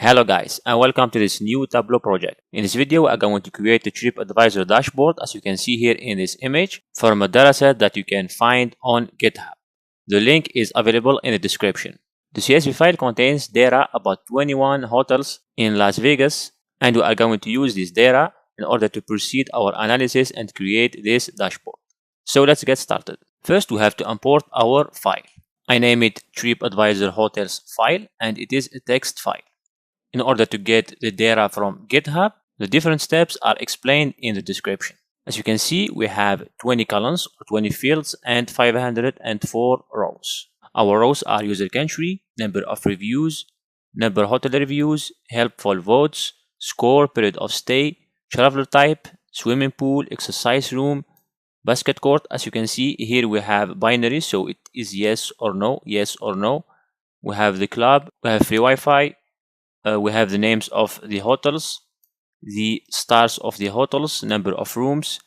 Hello guys, and welcome to this new Tableau project. In this video, I'm going to create a Tripadvisor dashboard, as you can see here in this image, from a dataset that you can find on GitHub. The link is available in the description. The CSV file contains data about 21 hotels in Las Vegas, and we are going to use this data in order to proceed our analysis and create this dashboard. So let's get started. First, we have to import our file. I name it Tripadvisor Hotels file, and it is a text file. In order to get the data from GitHub, the different steps are explained in the description. As you can see, we have 20 columns or 20 fields and 504 rows. Our rows are user country, number of reviews, number of hotel reviews, helpful votes, score, period of stay, traveler type, swimming pool, exercise room, basket court. As you can see here, we have binary, so it is yes or no, yes or no. We have the club, we have free Wi-Fi. We have the names of the hotels, the stars of the hotels, number of rooms,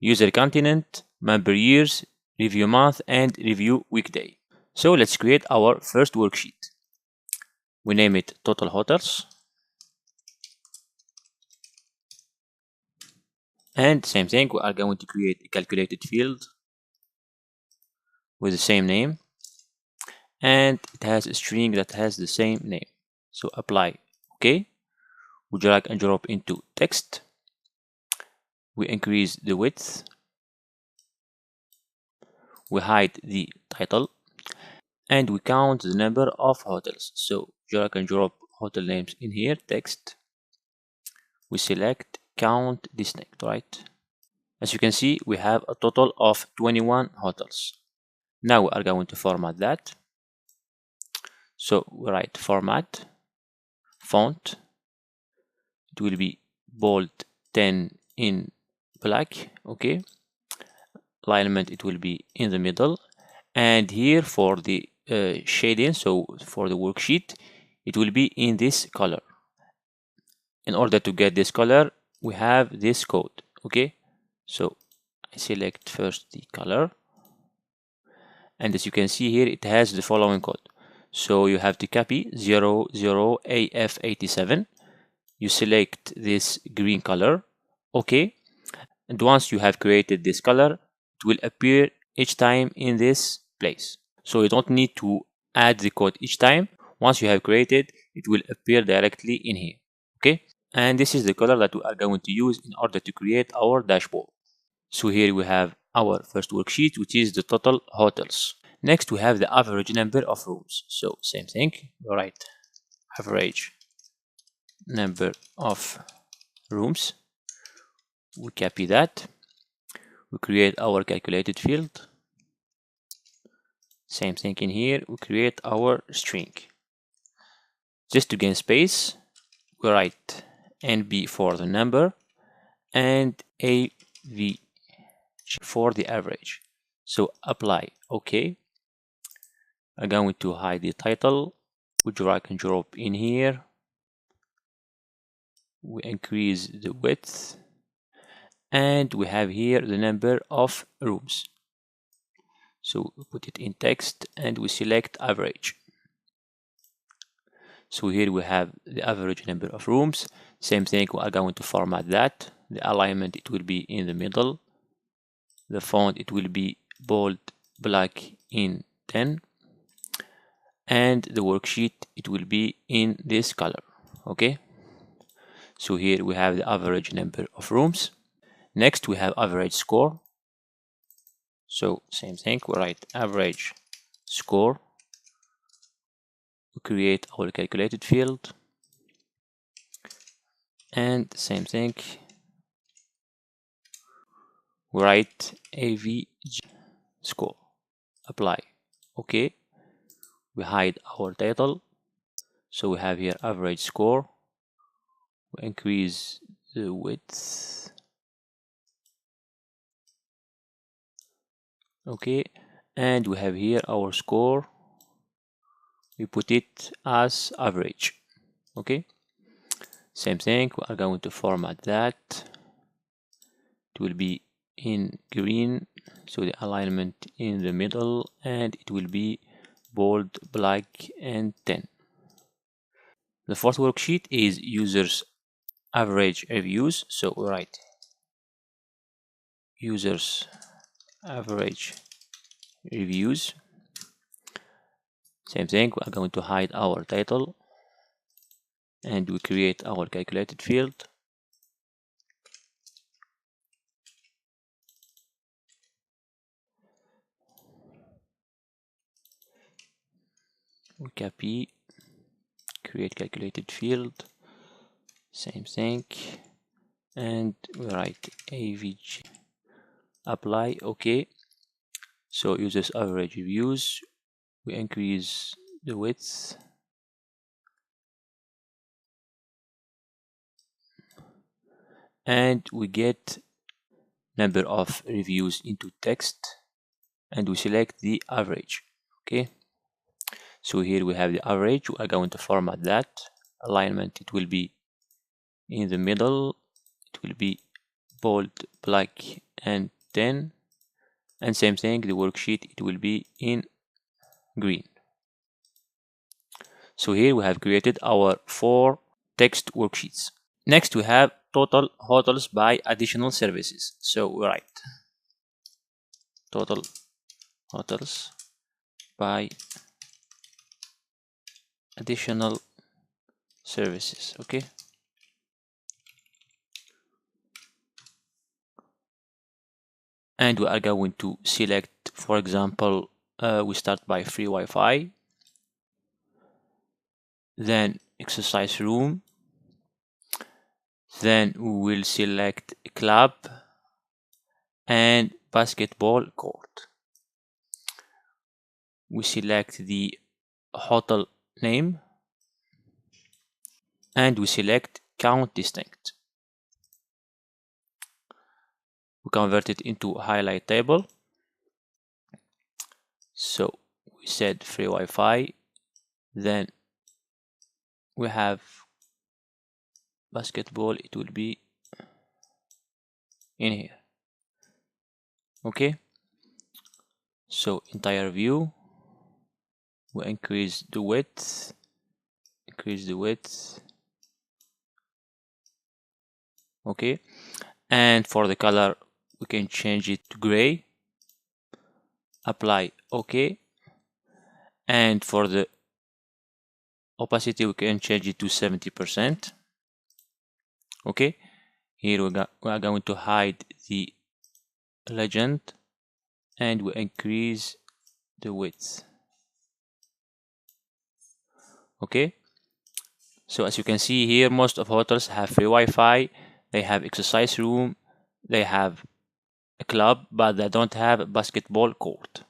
user continent, member years, review month, and review weekday. So let's create our first worksheet. We name it Total Hotels. And same thing, we are going to create a calculated field with the same name. And it has a string that has the same name. So apply OK. We drag and drop into text. We increase the width. We hide the title. And we count the number of hotels. So drag and drop hotel names in here, text. We select count distinct, right? As you can see, we have a total of 21 hotels. Now we are going to format that. So we write format. Font, it will be bold 10 in black. Okay, alignment, it will be in the middle, and here for the shading, so for the worksheet, it will be in this color. In order to get this color, we have this code. Okay, so I select first the color, and as you can see here, it has the following code. So you have to copy 00AF87. You select this green color. OK. And once you have created this color, it will appear each time in this place. So you don't need to add the code each time. Once you have created, it will appear directly in here. OK. And this is the color that we are going to use in order to create our dashboard. So here we have our first worksheet, which is the total hotels. Next, we have the average number of rooms. So same thing, we write average number of rooms. We copy that. We create our calculated field. Same thing in here, we create our string. Just to gain space, we write NB for the number and AV for the average. So apply OK. I'm going to hide the title. We drag and drop in here. We increase the width. And we have here the number of rooms. So we put it in text and we select average. So here we have the average number of rooms. Same thing, we are going to format that. The alignment, it will be in the middle. The font, it will be bold black in 10. And the worksheet, it will be in this color. Okay, so here we have the average number of rooms. Next, we have average score. So same thing, we write average score. We create our calculated field, and same thing, we write AVG score. Apply OK. We hide our title. So we have here average score. We increase the width. Okay, and we have here our score. We put it as average. Okay, same thing, we are going to format that. It will be in green, so the alignment in the middle, and it will be bold black and 10. The fourth worksheet is users average reviews. So we write users average reviews. Same thing, we are going to hide our title and we create our calculated field. We copy, create calculated field, same thing, and we write avg apply. Okay, so users average reviews, we increase the width and we get number of reviews into text and we select the average. Okay, so here we have the average. We are going to format that. Alignment, it will be in the middle, it will be bold, black and 10, and same thing, the worksheet, it will be in green. So here we have created our 4 text worksheets. Next we have total hotels by additional services. So we write total hotels by additional services. Okay, and we are going to select, for example, we start by free Wi-Fi, then exercise room, then we will select club and basketball court. We select the hotel name and we select count distinct. We convert it into a highlight table. So we said free Wi-Fi, then we have basketball, it will be in here. Okay, so entire view, we increase the width, okay, and for the color we can change it to gray, apply okay, and for the opacity we can change it to 70%. Okay, here we are going to hide the legend and we increase the width. Okay, so as you can see here, most of hotels have free Wi-Fi, they have exercise room, they have a club, but they don't have a basketball court.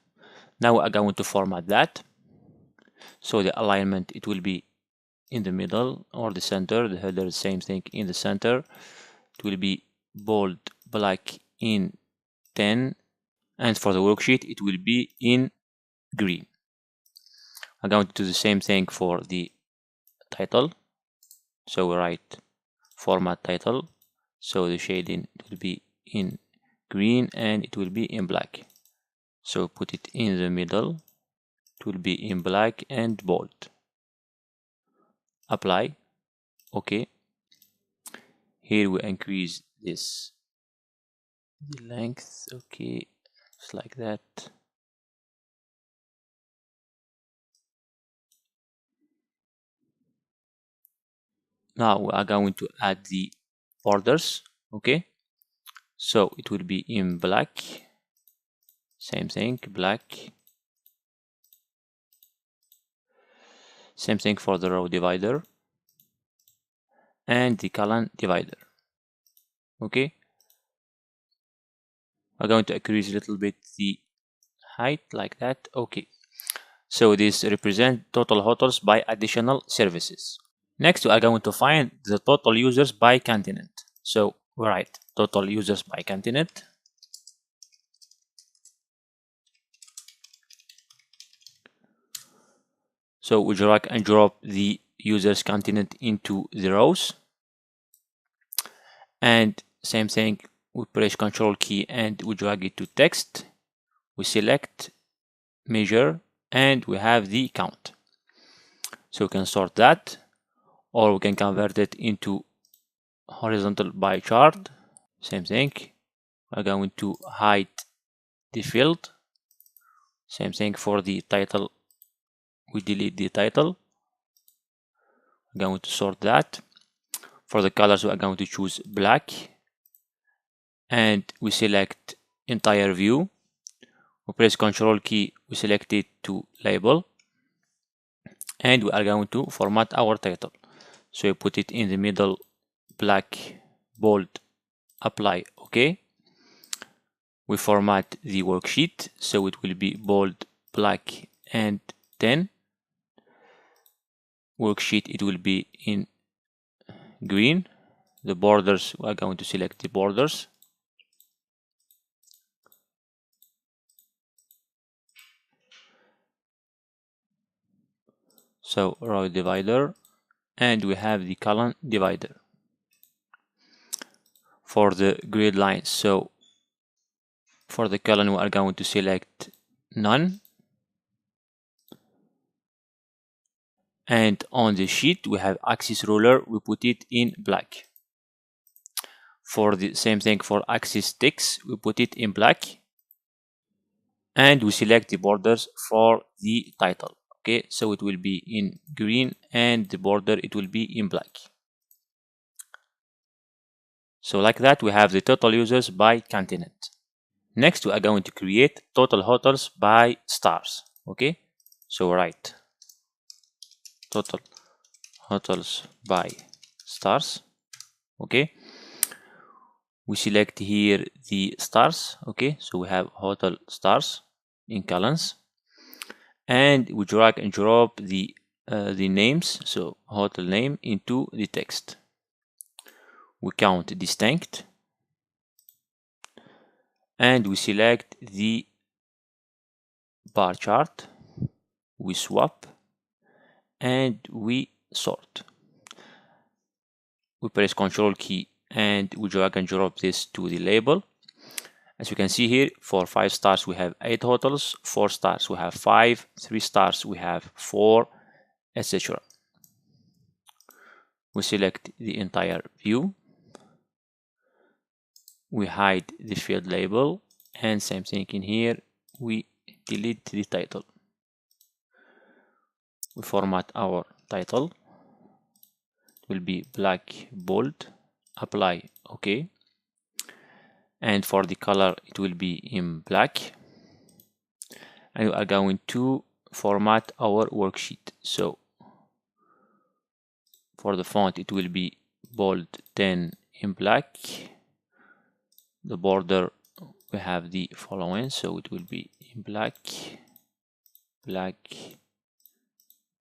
Now we are going to format that. So the alignment, it will be in the middle or the center. The header, the same thing in the center. It will be bold, black in 10, and for the worksheet it will be in green. I'm going to do the same thing for the title. So we write format title, so the shading will be in green and it will be in black. So put it in the middle, it will be in black and bold. Apply okay. Here we increase this, the length, okay, just like that. Now we are going to add the borders. Okay, so it will be in black, same thing, black, same thing for the row divider and the column divider. Okay, I'm going to increase a little bit the height like that. Okay, so this represents total hotels by additional services. Next we are going to find the total users by continent. So we write total users by continent. So we drag and drop the users continent into the rows, and same thing, we press Control key and we drag it to text. We select measure and we have the count. So we can sort that, or we can convert it into horizontal bar chart. Same thing. We're going to hide the field. Same thing for the title. We delete the title. We're going to sort that. For the colors, we are going to choose black, and we select entire view. We press Ctrl key, we select it to label, and we are going to format our title. So we put it in the middle, black, bold, apply, OK. We format the worksheet, so it will be bold, black, and 10. Worksheet, it will be in green. The borders, we are going to select the borders. So row divider, and we have the column divider. For the grid lines, so for the column, we are going to select none. And on the sheet, we have axis ruler, we put it in black. For the same thing for axis text, we put it in black. And we select the borders for the title. Okay, so it will be in green, and the border, it will be in black. So like that, we have the total users by continent. Next, we are going to create total hotels by stars. Okay, so write total hotels by stars. Okay, we select here the stars. Okay, so we have hotel stars in columns, and we drag and drop the names, so hotel name, into the text. We count distinct, and we select the bar chart. We swap, and we sort. We press Ctrl key, and we drag and drop this to the label. As you can see here, for 5 stars we have 8 hotels, 4 stars we have 5, 3 stars we have 4, etc. We select the entire view. We hide the field label, and same thing in here, we delete the title. We format our title. It will be black, bold, apply, OK. And for the color, it will be in black. And we are going to format our worksheet. So for the font, it will be bold 10 in black. The border, we have the following, so it will be in black, black,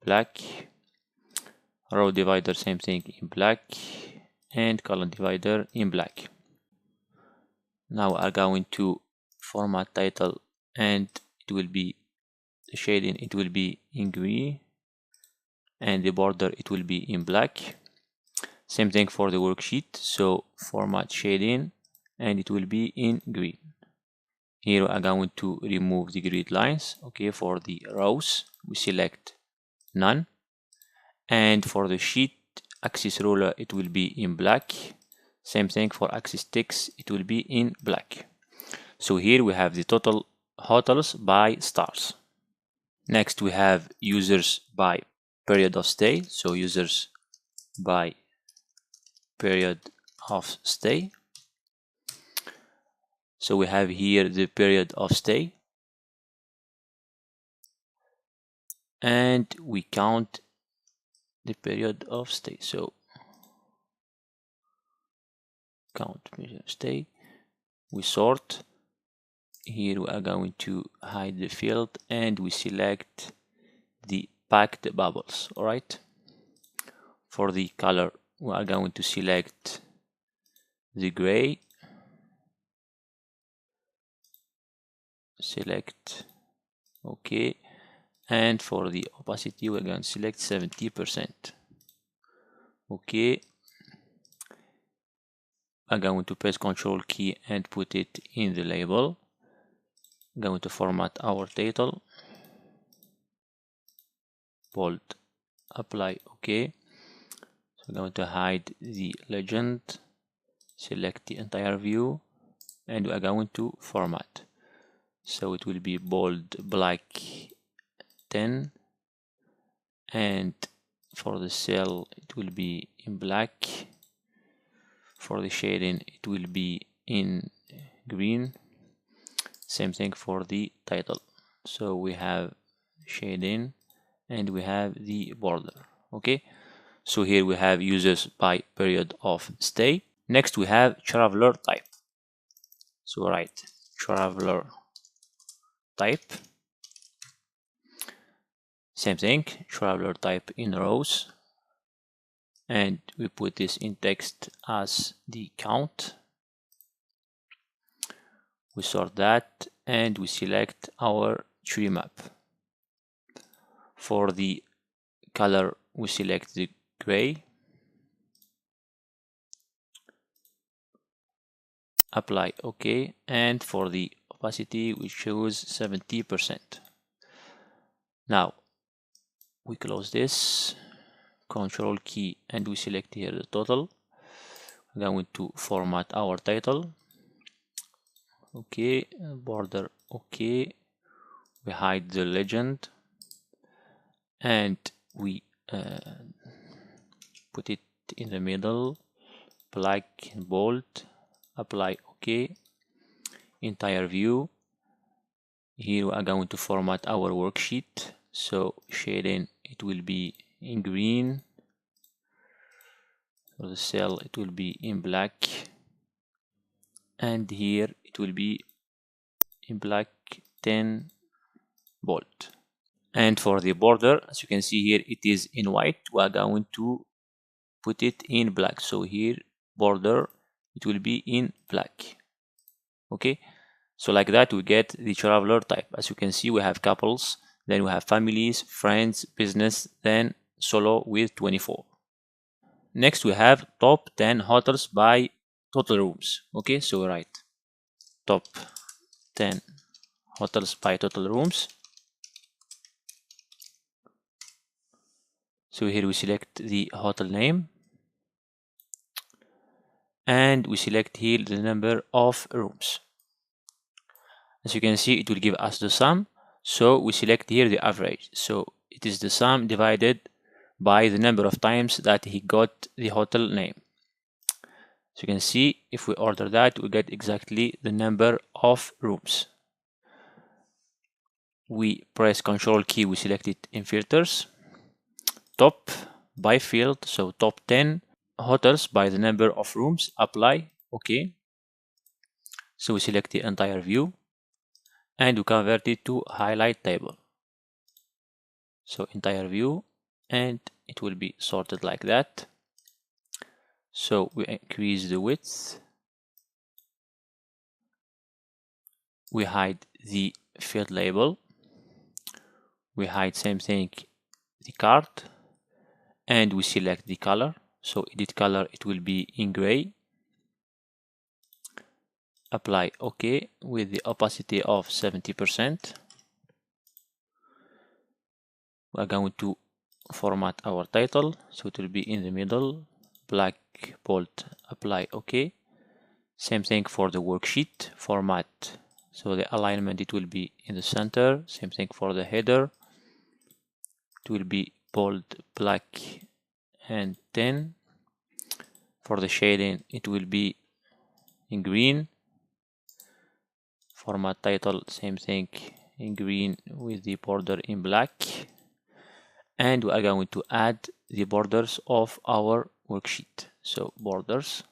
black. Row divider, same thing, in black, and column divider in black. Now we are going to format title, and it will be the shading, it will be in green, and the border, it will be in black. Same thing for the worksheet, so format shading, and it will be in green. Here we are going to remove the grid lines. Okay, for the rows, we select none, and for the sheet axis ruler, it will be in black. Same thing for axis text, it will be in black. So here we have the total hotels by stars. Next, we have users by period of stay. So users by period of stay. So we have here the period of stay, and we count the period of stay. So count period of stay. We sort. Here we are going to hide the field, and we select the packed bubbles. All right. For the color, we are going to select the gray. Select OK, and for the opacity, we're going to select 70%. OK. I'm going to press Ctrl key and put it in the label. I'm going to format our title, bold, apply, OK. We're going to hide the legend, select the entire view, and we are going to format. So it will be bold black 10, and for the cell it will be in black. For the shading it will be in green. Same thing for the title. So we have shading and we have the border. Okay, so here we have users by period of stay. Next we have traveler type. So write traveler type. Same thing, traveler type in rows, and we put this in text as the count. We sort that and we select our tree map. For the color we select the gray, apply OK, and for the opacity we choose 70%. Now we close this, Control key, and we select here the total. We're going to format our title. Okay, border okay, we hide the legend and we put it in the middle, black and bold, apply OK, entire view. Here we are going to format our worksheet, so shading it will be in green, for the cell it will be in black, and here it will be in black 10 bold. And for the border, as you can see here, it is in white. We are going to put it in black. So here border it will be in black. Okay, so like that we get the traveler type. As you can see, we have couples, then we have families, friends, business, then solo with 24. Next we have top 10 hotels by total rooms. Okay, so we write top 10 hotels by total rooms. So here we select the hotel name and we select here the number of rooms. As you can see, it will give us the sum, so we select here the average. So it is the sum divided by the number of times that he got the hotel name. So you can see, if we order that, we get exactly the number of rooms. We press Control key, we select it in filters, top by field, so top 10 hotels by the number of rooms, apply OK. So we select the entire view and we convert it to highlight table. So entire view, and it will be sorted like that. So we increase the width, we hide the field label, we hide same thing the card, and we select the color. So edit color, it will be in gray, apply OK with the opacity of 70%. We are going to format our title, so it will be in the middle, black bold, apply OK. Same thing for the worksheet format, so the alignment it will be in the center. Same thing for the header, it will be bold, black and 10. For the shading it will be in green. Format title, same thing in green with the border in black. And we are going to add the borders of our worksheet. So borders,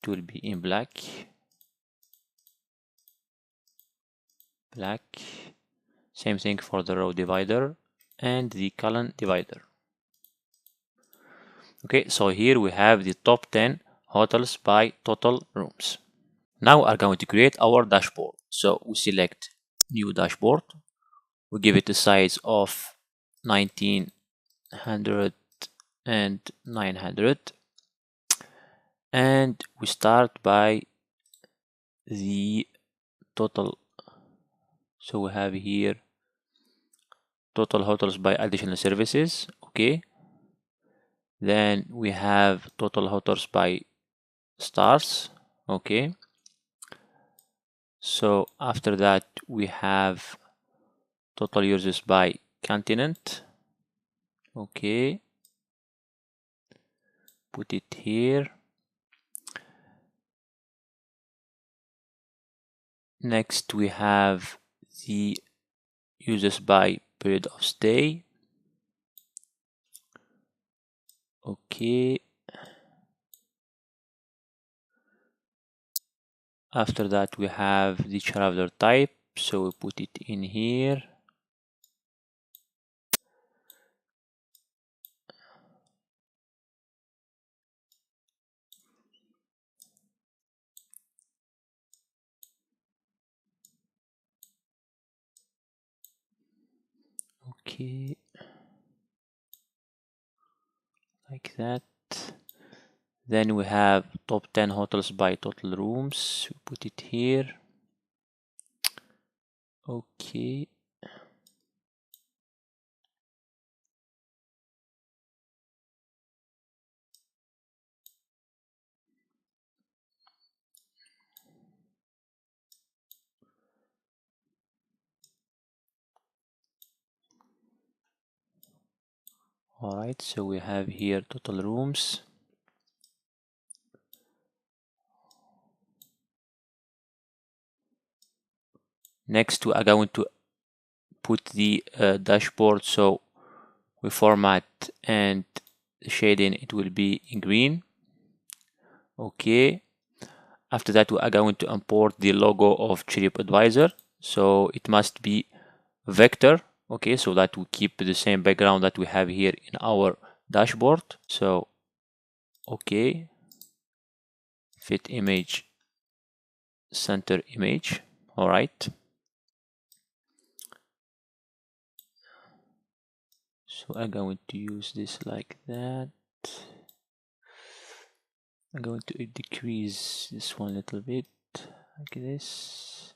it will be in black, black. Same thing for the row divider and the column divider. Okay, so here we have the top 10 hotels by total rooms. Now we are going to create our dashboard. So we select new dashboard, we give it a size of 1900 and 900, and we start by the total. So we have here total hotels by additional services. Okay, Then we have total hotels by stars. Okay, so after that we have total users by continent. Okay, put it here. Next we have the users by period of stay. Okay, after that we have the traveler type, so we put it in here. Okay, like that. Then we have top 10 hotels by total rooms, we put it here. Okay, alright, so we have here total rooms. Next we are going to put the dashboard, so we format and the shading, it will be in green. Okay, after that we are going to import the logo of Tripadvisor, so it must be vector. Okay, so that we keep the same background that we have here in our dashboard. So okay, fit image, center image. All right, so I'm going to use this like that. I'm going to decrease this one a little bit like this.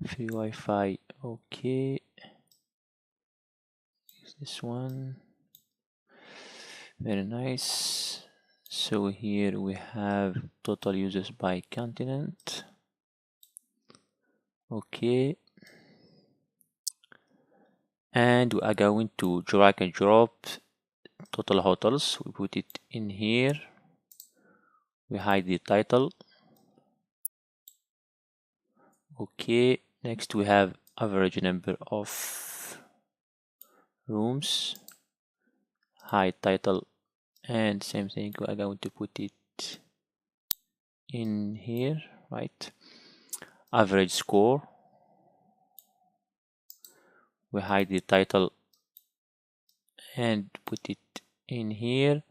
Free Wi-Fi. Okay, use this one. Very nice. So here we have total users by continent. Okay, and we are going to drag and drop total hotels. We put it in here. We hide the title. Okay, next we have average number of rooms, hide title, and same thing, we are going to put it in here, right? Average score, we hide the title and put it in here.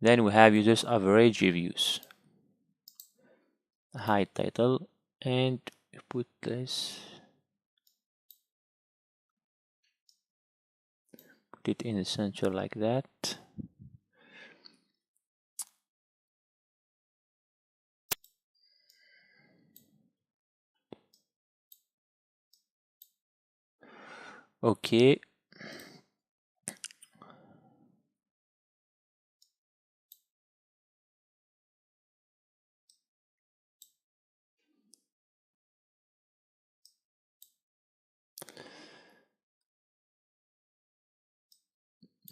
Then we have users average reviews, hide title, and we put this, put it in the center like that. Okay,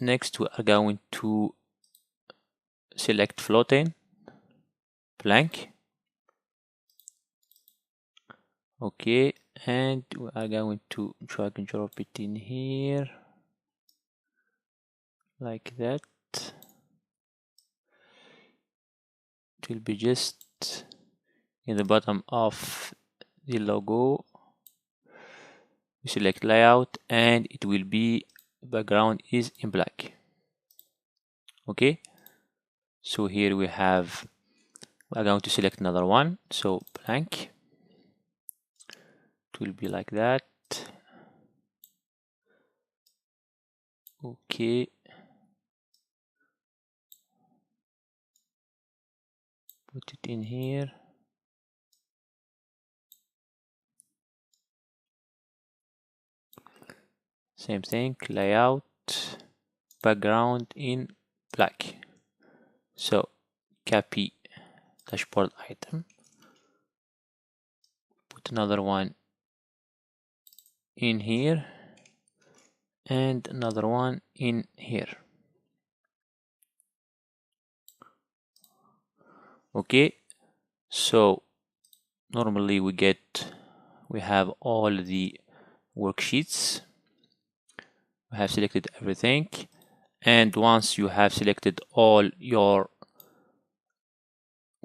next we are going to select floating blank. Okay, and we are going to drag and drop it in here like that. It will be just in the bottom of the logo. We select layout and it will be background is in black. Okay, so here we have, we are going to select another one, so blank. It will be like that. Okay, put it in here. Same thing, layout, background in black. So copy dashboard item, put another one in here and another one in here. Okay, so normally we have all the worksheets. We have selected everything, and once you have selected all your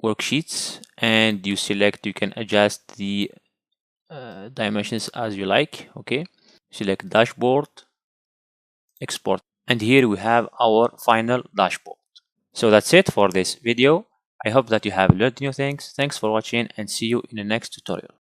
worksheets and you select, you can adjust the dimensions as you like. Okay, select dashboard, export, and here we have our final dashboard. So that's it for this video. I hope that you have learned new things. Thanks for watching and see you in the next tutorial.